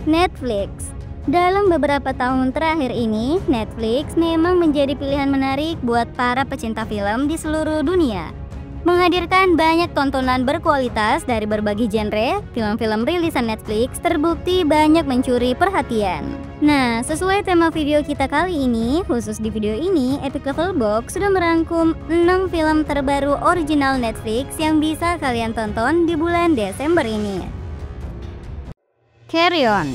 Netflix. Dalam beberapa tahun terakhir ini, Netflix memang menjadi pilihan menarik buat para pecinta film di seluruh dunia. Menghadirkan banyak tontonan berkualitas dari berbagai genre, film-film rilisan Netflix terbukti banyak mencuri perhatian. Nah, sesuai tema video kita kali ini, khusus di video ini, Epic Level Box sudah merangkum 6 film terbaru original Netflix yang bisa kalian tonton di bulan Desember ini. Carry On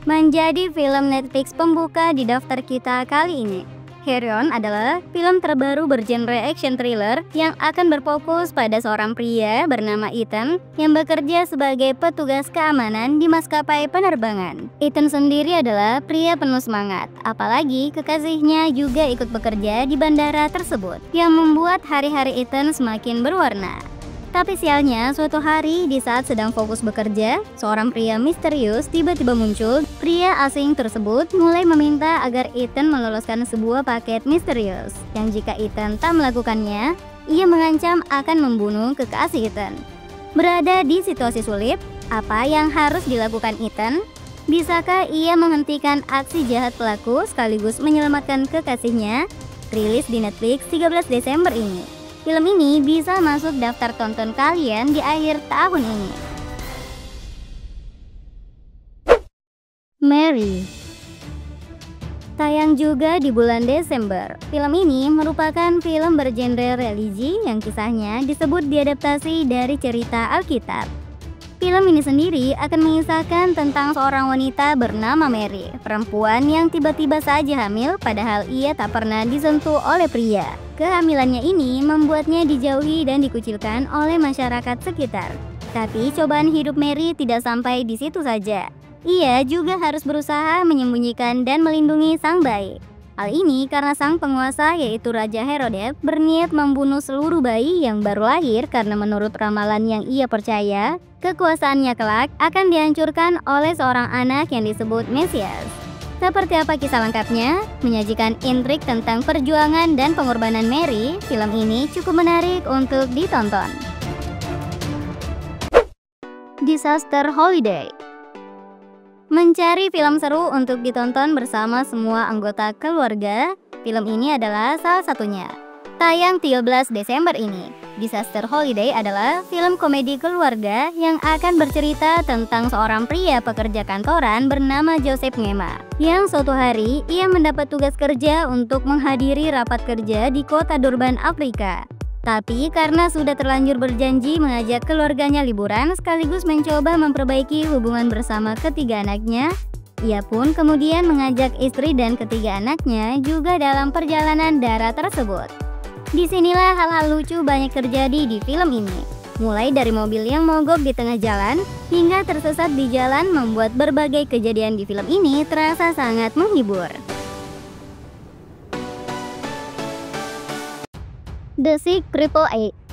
menjadi film Netflix pembuka di daftar kita kali ini. Carry On adalah film terbaru bergenre action thriller yang akan berfokus pada seorang pria bernama Ethan yang bekerja sebagai petugas keamanan di maskapai penerbangan. Ethan sendiri adalah pria penuh semangat, apalagi kekasihnya juga ikut bekerja di bandara tersebut, yang membuat hari-hari Ethan semakin berwarna. Tapi sialnya, suatu hari di saat sedang fokus bekerja, seorang pria misterius tiba-tiba muncul. Pria asing tersebut mulai meminta agar Ethan meloloskan sebuah paket misterius, yang jika Ethan tak melakukannya, ia mengancam akan membunuh kekasih Ethan. Berada di situasi sulit, apa yang harus dilakukan Ethan? Bisakah ia menghentikan aksi jahat pelaku sekaligus menyelamatkan kekasihnya? Rilis di Netflix 13 Desember ini. Film ini bisa masuk daftar tonton kalian di akhir tahun ini. Mary tayang juga di bulan Desember. Film ini merupakan film bergenre religi yang kisahnya disebut diadaptasi dari cerita Alkitab. Film ini sendiri akan mengisahkan tentang seorang wanita bernama Mary, perempuan yang tiba-tiba saja hamil padahal ia tak pernah disentuh oleh pria. Kehamilannya ini membuatnya dijauhi dan dikucilkan oleh masyarakat sekitar. Tapi cobaan hidup Mary tidak sampai di situ saja. Ia juga harus berusaha menyembunyikan dan melindungi sang bayi. Hal ini karena sang penguasa yaitu Raja Herodes berniat membunuh seluruh bayi yang baru lahir karena menurut ramalan yang ia percaya, kekuasaannya kelak akan dihancurkan oleh seorang anak yang disebut Mesias. Seperti apa kisah lengkapnya? Menyajikan intrik tentang perjuangan dan pengorbanan Mary, film ini cukup menarik untuk ditonton. Disaster Holiday mencari film seru untuk ditonton bersama semua anggota keluarga, film ini adalah salah satunya. Tayang 13 Desember ini, Disaster Holiday adalah film komedi keluarga yang akan bercerita tentang seorang pria pekerja kantoran bernama Joseph Ngema, yang suatu hari ia mendapat tugas kerja untuk menghadiri rapat kerja di kota Durban, Afrika. Tapi karena sudah terlanjur berjanji mengajak keluarganya liburan sekaligus mencoba memperbaiki hubungan bersama ketiga anaknya, ia pun kemudian mengajak istri dan ketiga anaknya juga dalam perjalanan darat tersebut. Disinilah hal-hal lucu banyak terjadi di film ini. Mulai dari mobil yang mogok di tengah jalan hingga tersesat di jalan membuat berbagai kejadian di film ini terasa sangat menghibur. The Sick Triple A.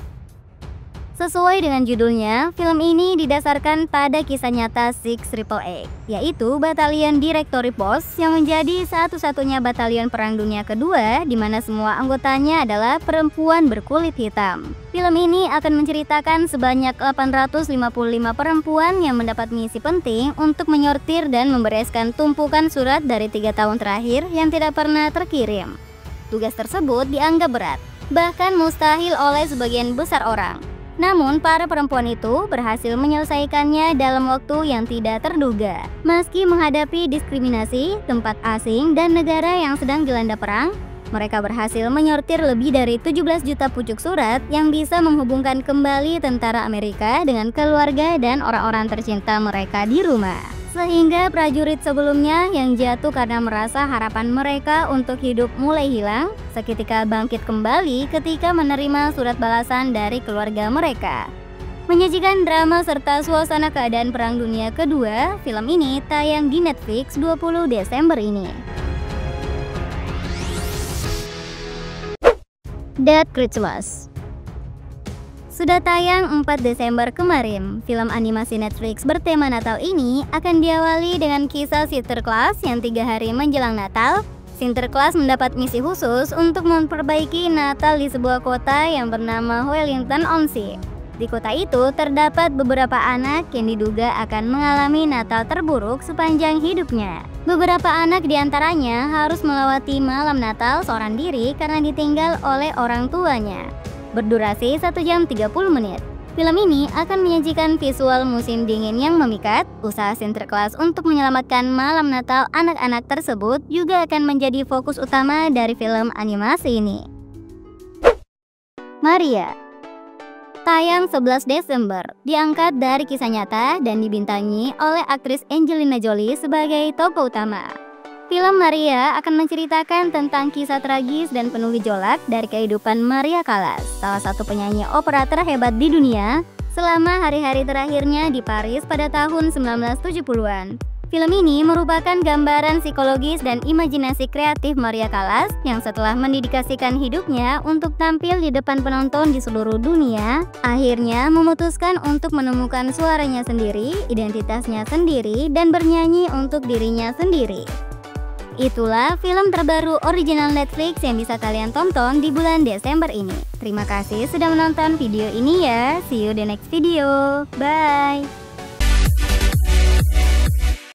Sesuai dengan judulnya, film ini didasarkan pada kisah nyata Six Triple A, yaitu batalion Directory Post yang menjadi satu-satunya batalion Perang Dunia Kedua di mana semua anggotanya adalah perempuan berkulit hitam. Film ini akan menceritakan sebanyak 855 perempuan yang mendapat misi penting untuk menyortir dan membereskan tumpukan surat dari 3 tahun terakhir yang tidak pernah terkirim. Tugas tersebut dianggap berat, bahkan mustahil oleh sebagian besar orang. Namun para perempuan itu berhasil menyelesaikannya dalam waktu yang tidak terduga. Meski menghadapi diskriminasi, tempat asing, dan negara yang sedang dilanda perang, mereka berhasil menyortir lebih dari 17 juta pucuk surat yang bisa menghubungkan kembali tentara Amerika dengan keluarga dan orang-orang tercinta mereka di rumah. Sehingga prajurit sebelumnya yang jatuh karena merasa harapan mereka untuk hidup mulai hilang, seketika bangkit kembali ketika menerima surat balasan dari keluarga mereka. Menyajikan drama serta suasana keadaan Perang Dunia Kedua, film ini tayang di Netflix 20 Desember ini. Dead Christmas sudah tayang 4 Desember kemarin. Film animasi Netflix bertema Natal ini akan diawali dengan kisah Sinterklas yang 3 hari menjelang Natal. Sinterklas mendapat misi khusus untuk memperbaiki Natal di sebuah kota yang bernama Wellington-on-Sea. Di kota itu terdapat beberapa anak yang diduga akan mengalami Natal terburuk sepanjang hidupnya. Beberapa anak diantaranya harus melewati malam Natal seorang diri karena ditinggal oleh orang tuanya. Berdurasi 1 jam 30 menit. Film ini akan menyajikan visual musim dingin yang memikat. Usaha Sinterklas untuk menyelamatkan malam Natal anak-anak tersebut juga akan menjadi fokus utama dari film animasi ini. Maria tayang 11 Desember, diangkat dari kisah nyata dan dibintangi oleh aktris Angelina Jolie sebagai tokoh utama. Film Maria akan menceritakan tentang kisah tragis dan penuh gejolak dari kehidupan Maria Callas, salah satu penyanyi opera terhebat di dunia, selama hari-hari terakhirnya di Paris pada tahun 1970-an. Film ini merupakan gambaran psikologis dan imajinasi kreatif Maria Callas yang setelah mendedikasikan hidupnya untuk tampil di depan penonton di seluruh dunia, akhirnya memutuskan untuk menemukan suaranya sendiri, identitasnya sendiri, dan bernyanyi untuk dirinya sendiri. Itulah film terbaru original Netflix yang bisa kalian tonton di bulan Desember ini. Terima kasih sudah menonton video ini ya. See you the next video. Bye.